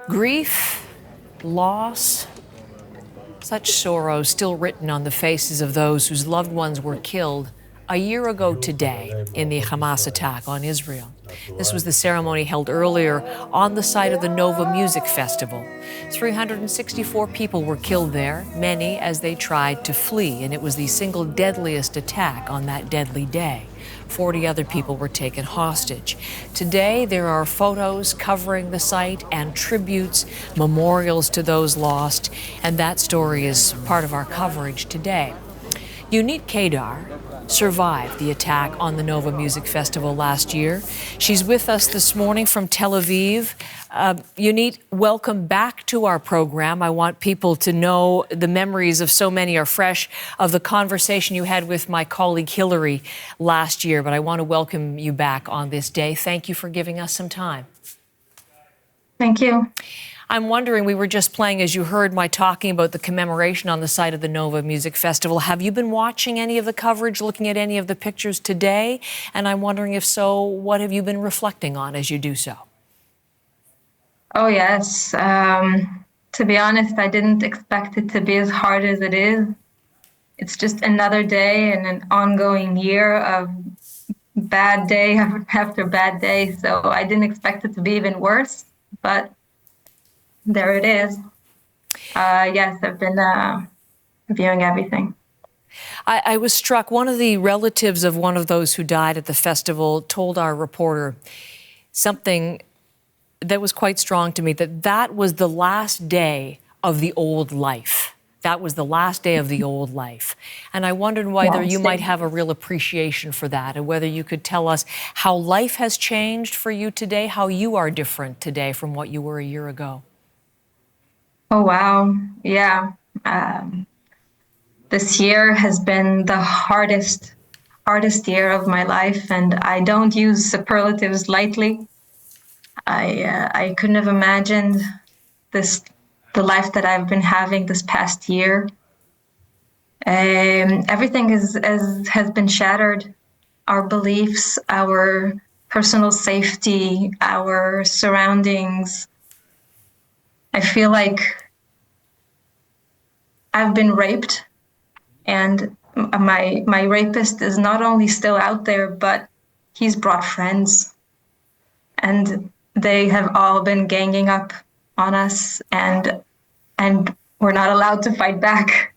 Grief, loss, such sorrow still written on the faces of those whose loved ones were killed a year ago today in the Hamas attack on Israel. This was the ceremony held earlier on the site of the Nova Music Festival. 364 people were killed there, many as they tried to flee, and it was the single deadliest attack on that deadly day. 40 other people were taken hostage. Today, there are photos covering the site and tributes, memorials to those lost, and that story is part of our coverage today. Yonit Keidar survived the attack on the Nova Music Festival last year. She's with us this morning from Tel Aviv. Yonit, welcome back to our program. I want people to know the memories of so many are fresh of the conversation you had with my colleague Hillary last year, but I want to welcome you back on this day. Thank you for giving us some time. Thank you. I'm wondering, we were just playing, as you heard, my talking about the commemoration on the site of the Nova Music Festival. Have you been watching any of the coverage, looking at any of the pictures today? And I'm wondering, if so, what have you been reflecting on as you do so? Oh, yes. To be honest, I didn't expect it to be as hard as it is. It's just another day and an ongoing year of bad day after bad day. So I didn't expect it to be even worse, but there it is. Yes, I've been viewing everything. I was struck. One of the relatives of one of those who died at the festival told our reporter something that was quite strong to me, that was the last day of the old life. That was the last day of the old life. And I wondered whether you might have a real appreciation for that, and whether you could tell us how life has changed for you today, how you are different today from what you were a year ago. Oh, wow. Yeah. This year has been the hardest year of my life, and I don't use superlatives lightly. I couldn't have imagined the life that I've been having this past year. Everything has been shattered. Our beliefs, our personal safety, our surroundings. I feel like I've been raped, and my rapist is not only still out there, but he's brought friends, and they have all been ganging up on us, and we're not allowed to fight back.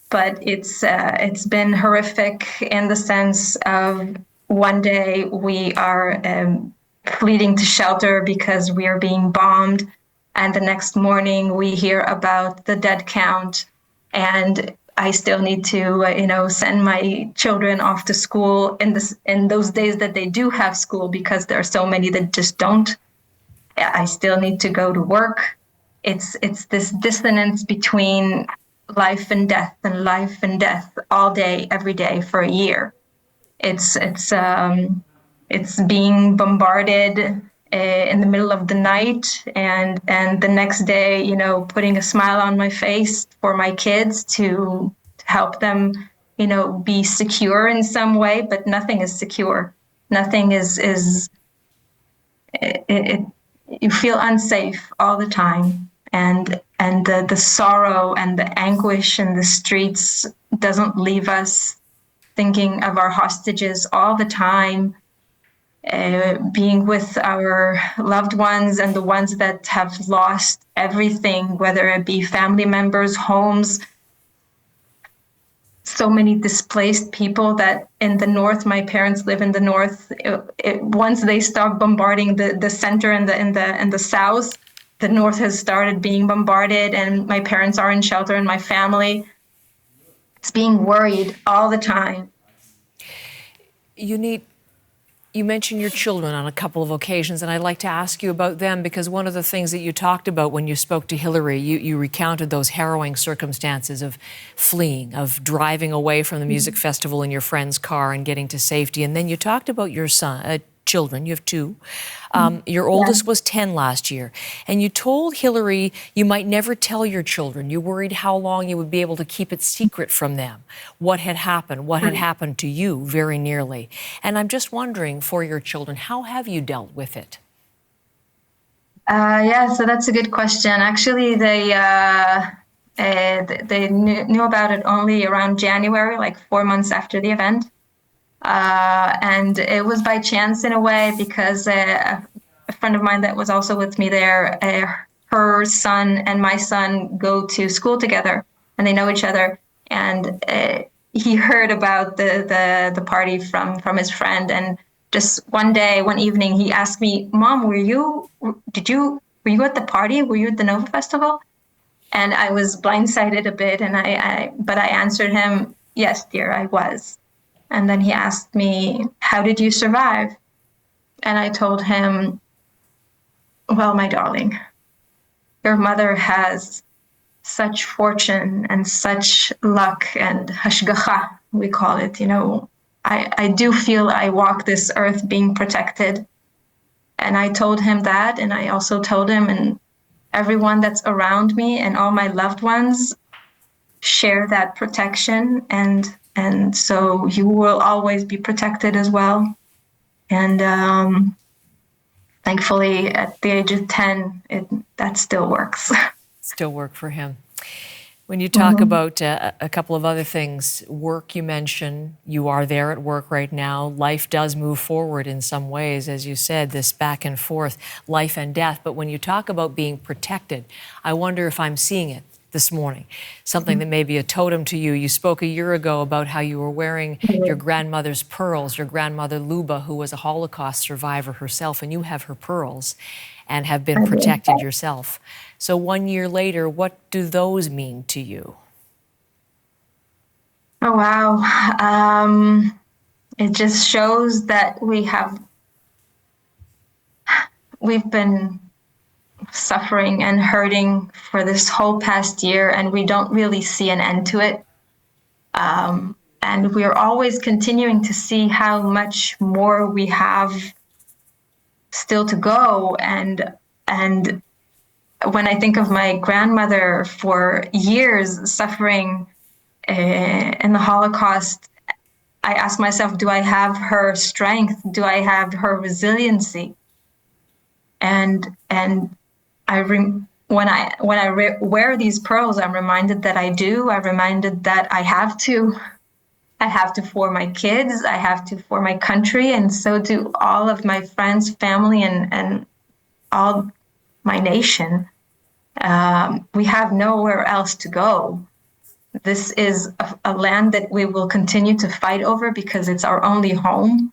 But it's been horrific in the sense of one day we are fleeing to shelter because we are being bombed. And the next morning we hear about the dead count, and I still need to, send my children off to school in those days that they do have school, because there are so many that just don't. I still need to go to work. It's this dissonance between life and death all day, every day for a year. It's being bombarded in the middle of the night, and the next day, putting a smile on my face for my kids to help them, be secure in some way, but nothing is secure. Nothing is you feel unsafe all the time. And the sorrow and the anguish in the streets doesn't leave us, thinking of our hostages all the time. Being with our loved ones and the ones that have lost everything, whether it be family members, homes. So many displaced people that in the north, my parents live in the north. Once they stop bombarding the center and the south, the north has started being bombarded, and my parents are in shelter, and my family is being worried all the time. You mentioned your children on a couple of occasions, and I'd like to ask you about them, because one of the things that you talked about when you spoke to Hillary, you recounted those harrowing circumstances of fleeing, of driving away from the music festival in your friend's car and getting to safety. And then you talked about your son, children. You have two. Your oldest was 10 last year. And you told Hillary you might never tell your children. You worried how long you would be able to keep it secret from them, what had happened to you very nearly. And I'm just wondering, for your children, how have you dealt with it? Yeah, so that's a good question. Actually, they knew about it only around January, like 4 months after the event. And it was by chance in a way, because a friend of mine that was also with me there, her son and my son go to school together, and they know each other. And he heard about the party from his friend, and just one evening, he asked me, "Mom, were you at the party? Were you at the Nova Festival?" And I was blindsided a bit, but I answered him, "Yes, dear, I was." And then he asked me, "How did you survive?" And I told him, "Well, my darling, your mother has such fortune and such luck and hashgacha, we call it. I do feel I walk this earth being protected." And I told him that, and I also told him, and everyone that's around me and all my loved ones share that protection, and so you will always be protected as well. And thankfully, at the age of 10, that still works. Still work for him. When you talk about a couple of other things, work you mentioned, you are there at work right now. Life does move forward in some ways, as you said, this back and forth, life and death. But when you talk about being protected, I wonder if I'm seeing it this morning, something that may be a totem to you. You spoke a year ago about how you were wearing your grandmother's pearls, your grandmother Luba, who was a Holocaust survivor herself, and you have her pearls and have been protected yourself. So 1 year later, what do those mean to you? Oh, wow. It just shows that we've been suffering and hurting for this whole past year, and we don't really see an end to it. And we're always continuing to see how much more we have still to go. And when I think of my grandmother for years suffering in the Holocaust, I ask myself, do I have her strength? Do I have her resiliency? And when I wear these pearls, I'm reminded that I do. I'm reminded that I have to for my kids. I have to for my country, and so do all of my friends, family, and all my nation. We have nowhere else to go. This is a land that we will continue to fight over because it's our only home.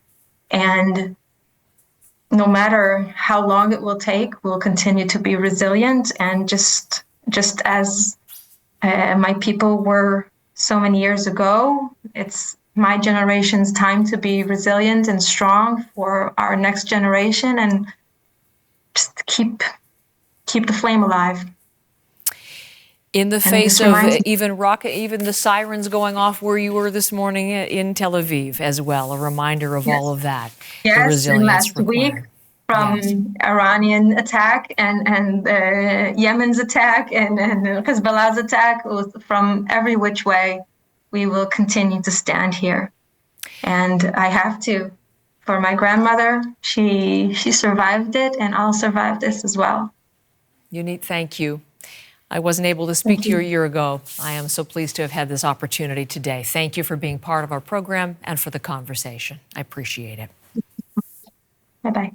And no matter how long it will take, we'll continue to be resilient. And just as my people were so many years ago, it's my generation's time to be resilient and strong for our next generation, and just keep the flame alive. In the face of even the sirens going off where you were this morning in Tel Aviv as well, a reminder of all of that. Yes, and last week from Iranian attack and Yemen's attack and Hezbollah's attack, from every which way, we will continue to stand here. And I have to. For my grandmother, she survived it, and I'll survive this as well. Yonit, thank you. I wasn't able to speak to you a year ago. I am so pleased to have had this opportunity today. Thank you for being part of our program and for the conversation. I appreciate it. Bye-bye.